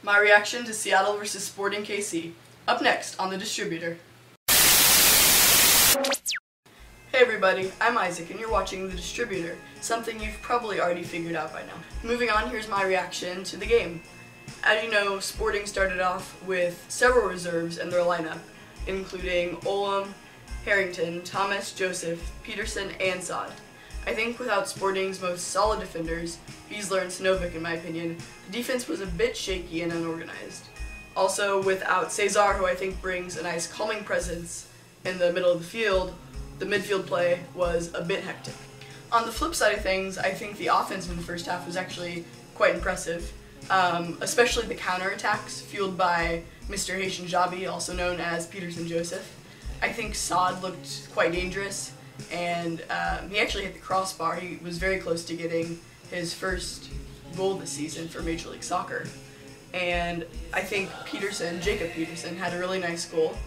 My reaction to Seattle versus Sporting KC. Up next on the Distributor. Hey everybody, I'm Isaac and you're watching the Distributor, something you've probably already figured out by now. Moving on, here's my reaction to the game. As you know, Sporting started off with several reserves in their lineup, including Olam, Harrington, Thomas, Joseph, Peterson, and Saad. I think without Sporting's most solid defenders, Wiesler and Sinovic in my opinion, the defense was a bit shaky and unorganized. Also, without Cesar, who I think brings a nice calming presence in the middle of the field, the midfield play was a bit hectic. On the flip side of things, I think the offense in the first half was actually quite impressive, especially the counterattacks fueled by Mr. Haitian Jabi, also known as Peterson Joseph. I think Saad looked quite dangerous, and he actually hit the crossbar. He was very close to getting his first goal this season for Major League Soccer. And I think Jacob Peterson, had a really nice goal.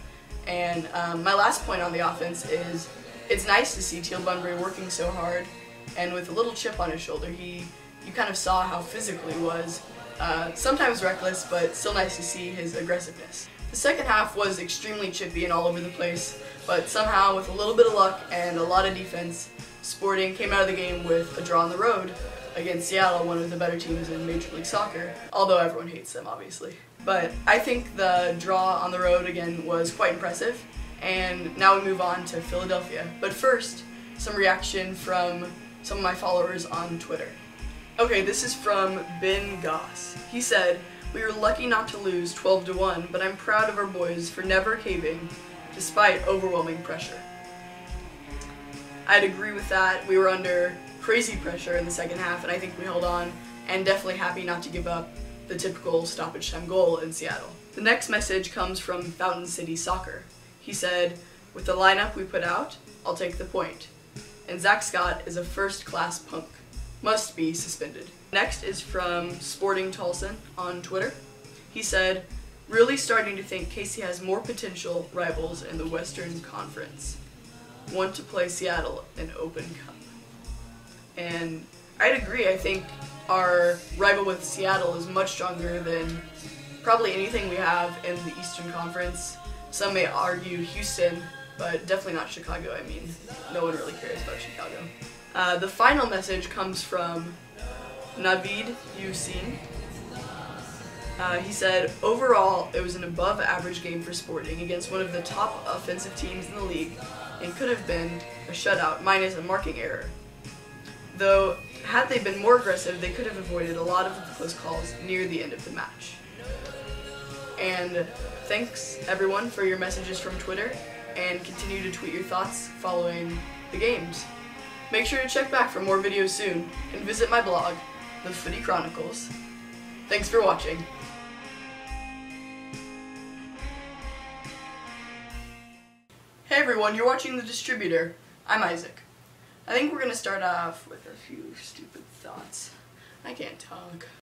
And my last point on the offense is it's nice to see Teal Bunbury working so hard, and with a little chip on his shoulder, you kind of saw how physical he was. Sometimes reckless, but still nice to see his aggressiveness. The second half was extremely chippy and all over the place, but somehow with a little bit of luck and a lot of defense, Sporting came out of the game with a draw on the road against Seattle, one of the better teams in Major League Soccer, although everyone hates them obviously. But I think the draw on the road again was quite impressive, and now we move on to Philadelphia. But first, some reaction from some of my followers on Twitter. Okay, this is from Ben Goss. He said, "We were lucky not to lose 12-1, but I'm proud of our boys for never caving despite overwhelming pressure." I'd agree with that. We were under crazy pressure in the second half, and I think we held on, and definitely happy not to give up the typical stoppage time goal in Seattle. The next message comes from Fountain City Soccer. He said, "With the lineup we put out, I'll take the point. And Zach Scott is a first-class punk. Must be suspended." Next is from Sporting Tolson on Twitter. He said, "Really starting to think KC has more potential rivals in the Western Conference. Want to play Seattle in Open Cup." And I'd agree. I think our rival with Seattle is much stronger than probably anything we have in the Eastern Conference. Some may argue Houston, but definitely not Chicago. I mean, no one really cares about Chicago. The final message comes from Navid Yusin. He said, "Overall, it was an above-average game for Sporting against one of the top offensive teams in the league, and could have been a shutout minus a marking error. Though, had they been more aggressive, they could have avoided a lot of the close calls near the end of the match." And thanks everyone for your messages from Twitter, and continue to tweet your thoughts following the games. Make sure to check back for more videos soon, and visit my blog, The Footy Chronicles. Thanks for watching. Hey everyone, you're watching The Distributor. I'm Isaac. I think we're going to start off with a few stupid thoughts. I can't talk.